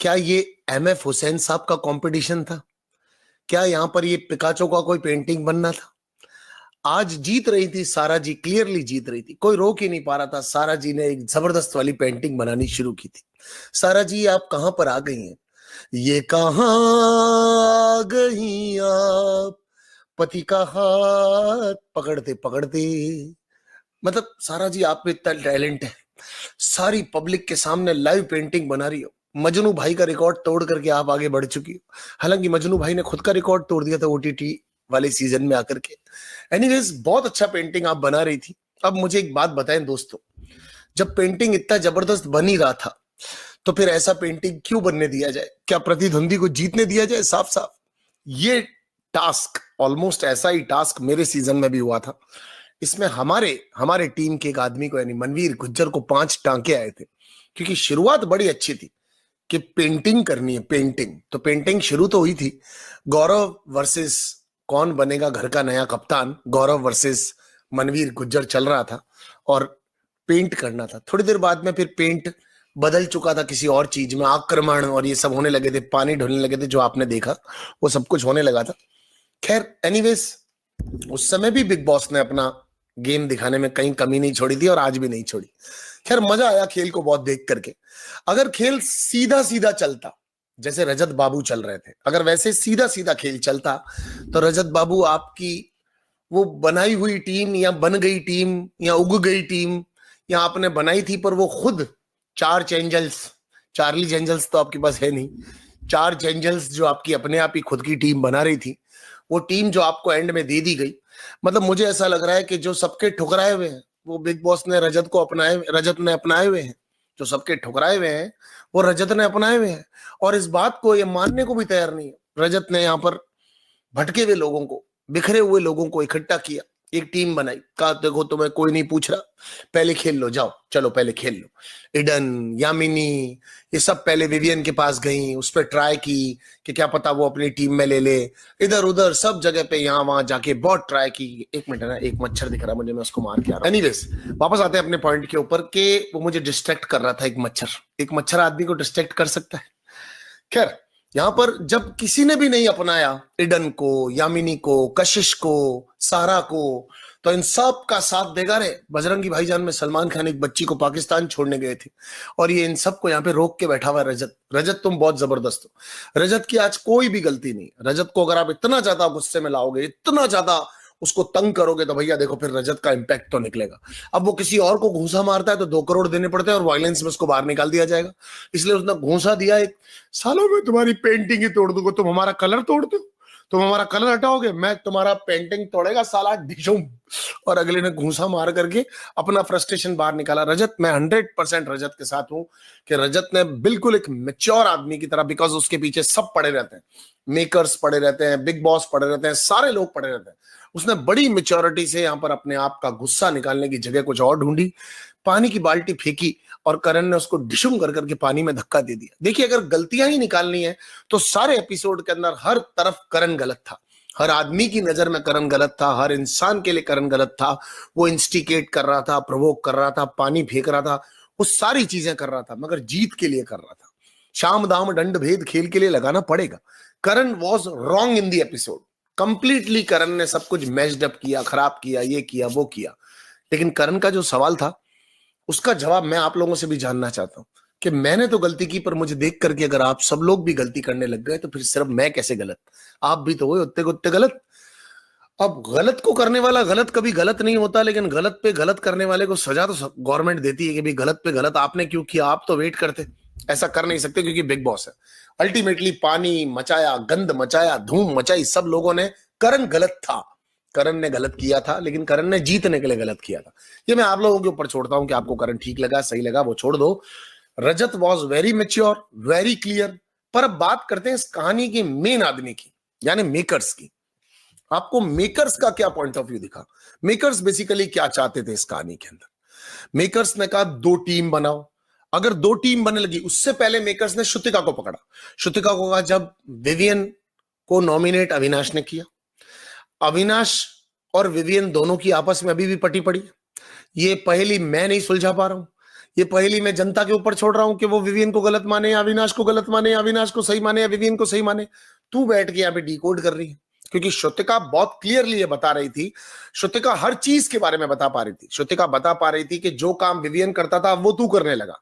क्या ये एमएफ हुसैन साहब का कंपटीशन था? क्या यहाँ पर ये पिकाचो का कोई पेंटिंग बनना था? आज जीत रही थी सारा जी, क्लियरली जीत रही थी, कोई रोक ही नहीं पा रहा था। सारा जी ने एक जबरदस्त वाली पेंटिंग बनानी शुरू की थी। सारा जी आप कहां पर आ गई हैं? ये कहां आ गई आप, पति का हाथ पकड़ते पकड़ते। मतलब सारा जी आप में इतना टैलेंट है, सारी पब्लिक के सामने लाइव पेंटिंग बना रही हो। मजनू भाई का रिकॉर्ड तोड़ करके आप आगे बढ़ चुकी हो। हालांकि मजनू भाई ने खुद का रिकॉर्ड तोड़ दिया था ओटीटी वाले सीजन में आकर के। एनीवेज, बहुत अच्छा पेंटिंग आप बना रही थी। अब मुझे एक बात बताएं दोस्तों, जब पेंटिंग इतना जबरदस्त बन ही रहा था तो फिर ऐसा पेंटिंग क्यों बनने दिया जाए? क्या प्रतिद्वंदी को जीतने दिया जाए? साफ साफ ये टास्क, ऑलमोस्ट ऐसा ही टास्क मेरे सीजन में भी हुआ था। इसमें हमारे हमारे टीम के एक आदमी को, यानी मनवीर गुज्जर को 5 टांके आए थे, क्योंकि शुरुआत बड़ी अच्छी थी कि पेंटिंग करनी है। पेंटिंग तो पेंटिंग शुरू तो हुई थी, गौरव वर्सेस कौन बनेगा घर का नया कप्तान, गौरव वर्सेस मनवीर गुज्जर चल रहा था और पेंट करना था। थोड़ी देर बाद में फिर पेंट बदल चुका था किसी और चीज में, आक्रमण और ये सब होने लगे थे, पानी ढुलने लगे थे, जो आपने देखा वो सब कुछ होने लगा था। खैर एनीवेज, उस समय भी बिग बॉस ने अपना गेम दिखाने में कहीं कमी नहीं छोड़ी थी और आज भी नहीं छोड़ी। खैर मजा आया खेल को बहुत देख करके। अगर खेल सीधा सीधा चलता जैसे रजत बाबू चल रहे थे, अगर वैसे सीधा सीधा खेल चलता तो रजत बाबू आपकी वो बनाई हुई टीम या बन गई टीम या उग गई टीम या आपने बनाई थी, पर वो खुद 4 चेंजल्स, चार्ली चेंजल्स तो आपके पास है नहीं, 4 चेंजल्स जो आपकी अपने आप ही खुद की टीम बना रही थी, वो टीम जो आपको एंड में दे दी गई। मतलब मुझे ऐसा लग रहा है कि जो सबके ठुकराए हुए हैं वो बिग बॉस ने रजत ने अपनाए हुए हैं। जो सबके ठुकराए हुए हैं वो रजत ने अपनाए हुए हैं, और इस बात को ये मानने को भी तैयार नहीं है। रजत ने यहाँ पर भटके हुए लोगों को, बिखरे हुए लोगों को इकट्ठा किया, एक टीम बनाई, कहा देखो तुम्हें कोई नहीं पूछ रहा, पहले खेल लो, जाओ चलो पहले खेल लो। इडन, यामिनी, ये सब पहले विवियन के पास गई, उस पर ट्राई की कि क्या पता वो अपनी टीम में ले ले। इधर उधर सब जगह पे यहाँ वहां जाके बहुत ट्राई की। एक मिनट ना, एक मच्छर दिख रहा मुझे, मैं उसको मार के आ रहा हूँ। एनीवेज, वापस आते हैं अपने पॉइंट के ऊपर कि वो मुझे डिस्ट्रैक्ट कर रहा था। एक मच्छर आदमी को डिस्ट्रैक्ट कर सकता है। खैर, यहां पर जब किसी ने भी नहीं अपनाया इडन को, यामिनी को, कशिश को, सारा को, तो इन सब का साथ देगा रे बजरंगी भाईजान में सलमान खान एक बच्ची को पाकिस्तान छोड़ने गए थे, और ये इन सबको यहाँ पे रोक के बैठा हुआ है रजत। रजत तुम बहुत जबरदस्त हो। रजत की आज कोई भी गलती नहीं। रजत को अगर आप इतना ज्यादा गुस्से में लाओगे, इतना ज्यादा उसको तंग करोगे, तो भैया देखो फिर रजत का इंपैक्ट तो निकलेगा। अब वो किसी और को घूंसा मारता है तो 2 करोड़ देने पड़ते हैं और वायलेंस में उसको बाहर निकाल दिया जाएगा। इसलिए उसने घूंसा दिया एक, सालों में तुम्हारी पेंटिंग ही तोड़ दूंगा, तुम हमारा कलर तोड़ते हो, तुम हमारा कलर हटाओगे, मैं तुम्हारा पेंटिंग तोड़ेगा साला डिशुम। और अगले ने घूंसा मार करके अपना फ्रस्ट्रेशन बाहर निकाला। रजत, मैं 100% रजत के साथ हूं कि रजत ने बिल्कुल एक मेच्योर आदमी की तरह, बिकॉज उसके पीछे सब पड़े रहते हैं, मेकर्स पड़े रहते हैं, बिग बॉस पड़े रहते हैं, सारे लोग पड़े रहते हैं, उसने बड़ी मेच्योरिटी से यहाँ पर अपने आप का गुस्सा निकालने की जगह कुछ और ढूंढी, पानी की बाल्टी फेंकी और करण ने उसको डिशुम कर करके पानी में धक्का दे दिया। देखिए, अगर गलतियां ही निकालनी है तो सारे एपिसोड के अंदर हर तरफ करण गलत था, हर आदमी की नजर में करण गलत था, हर इंसान के लिए करण गलत था। वो इंस्टिकेट कर रहा था, प्रोवोक कर रहा था, पानी फेंक रहा था, वो सारी चीजें कर रहा था, मगर जीत के लिए कर रहा था। शाम दाम दंड भेद खेल के लिए लगाना पड़ेगा। Karan was wrong in the episode completely. Karan ने सब कुछ मैच्ड अप किया, खराब किया, ये किया वो किया। लेकिन करण का जो सवाल था उसका जवाब मैं आप लोगों से भी जानना चाहता हूं कि मैंने तो गलती की, पर मुझे देख करके अगर आप सब लोग भी गलती करने लग गए तो फिर सिर्फ मैं कैसे गलत? आप भी तो हुए उतने को उतने गलत। अब गलत को करने वाला गलत कभी गलत नहीं होता, लेकिन गलत पे गलत करने वाले को सजा तो गवर्नमेंट देती है कि भाई गलत पे गलत आपने क्यों किया। आप तो वेट करते, ऐसा कर नहीं सकते क्योंकि बिग बॉस है। अल्टीमेटली पानी मचाया, गंद मचाया, धूम मचाई सब लोगों ने। करण गलत था, करण ने गलत किया था, लेकिन करण ने जीतने के लिए गलत किया था। ये मैं आप लोगों के ऊपर छोड़ता हूं कि आपको करण ठीक लगा, सही लगा, वो छोड़ दो। Rajat was very mature, very clear. पर अब बात करते हैं इस कहानी के मेन आदमी की, यानी मेकर्स की। आपको मेकर्स का क्या पॉइंट ऑफ व्यू दिखा? मेकर्स बेसिकली क्या चाहते थे इस कहानी के अंदर? मेकर्स ने कहा 2 टीम बनाओ। अगर 2 टीम बनने लगी, उससे पहले मेकर्स ने श्रुतिका को पकड़ा। श्रुतिका को कहा, जब विवियन को नॉमिनेट अविनाश ने किया, अविनाश और विवियन दोनों की आपस में अभी भी पटी पड़ी, ये पहली मैं नहीं सुलझा पा रहा हूं, ये पहली मैं जनता के ऊपर छोड़ रहा हूं कि वो विवियन को गलत माने या अविनाश को गलत माने या अविनाश को सही माने या विवियन को सही माने। तू बैठ के यहाँ पे डिकोड कर रही है, क्योंकि श्रुतिका बहुत क्लियरली ये बता रही थी। श्रुतिका हर चीज के बारे में बता पा रही थी। श्रुतिका बता पा रही थी कि जो काम विवियन करता था वो तू करने लगा।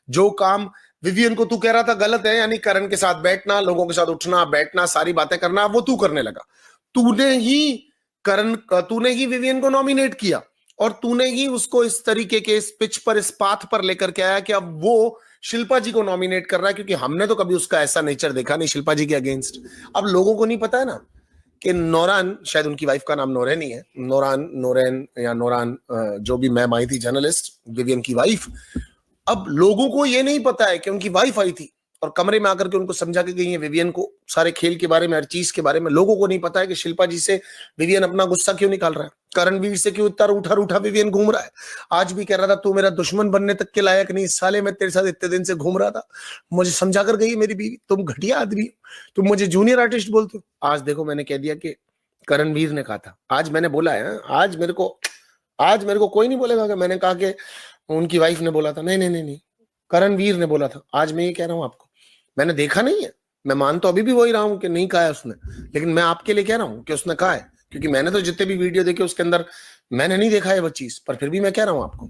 जो काम विवियन को तू कह रहा था गलत है, यानी करण के साथ बैठना, लोगों के साथ उठना बैठना, सारी बातें करना, वो तू करने लगा। तूने ही विवियन को नॉमिनेट किया और तूने ही उसको इस तरीके के इस पिच पर, इस पाथ पर लेकर के आया कि अब वो शिल्पा जी को नॉमिनेट कर रहा है, क्योंकि हमने तो कभी उसका ऐसा नेचर देखा नहीं शिल्पा जी के अगेंस्ट। अब लोगों को नहीं पता है ना कि नौरान, शायद उनकी वाइफ का नाम नौरैन ही है, नौरैन या नौरान, जो भी मैम आई थी जर्नलिस्ट, विवियन की वाइफ। अब लोगों को ये नहीं पता है कि उनकी वाइफ आई थी और कमरे में आकर के उनको समझा के गई है विवियन को सारे खेल के बारे में, हर चीज के बारे में। लोगों को नहीं पता है कि शिल्पा जी से विवियन अपना गुस्सा क्यों निकाल रहा है, करणवीर से क्यों इतना रूठा रूठा विवियन घूम रहा है। आज भी कह रहा था तू मेरा दुश्मन बनने तक के लायक नहीं, साले मैं तेरे साथ इतने दिन से घूम रहा था, मुझे समझा कर गई मेरी बीवी, तुम घटिया आदमी हो, तुम मुझे जूनियर आर्टिस्ट बोलते हो। आज देखो मैंने कह दिया कि करणवीर ने कहा था, आज मैंने बोला है, आज मेरे को कोई नहीं बोलेगा कि मैंने कहा कि उनकी वाइफ ने बोला था। नहीं नहीं नहीं नहीं, करणवीर ने बोला था। आज मैं ये कह रहा हूं आपको, मैंने देखा नहीं है, मैं मान तो अभी भी वही रहा हूं कि नहीं कहा है उसने, लेकिन मैं आपके लिए कह रहा हूं कि उसने कहा है, क्योंकि मैंने तो जितने भी वीडियो देखे उसके अंदर मैंने नहीं देखा है वो चीज, पर फिर भी मैं कह रहा हूं आपको।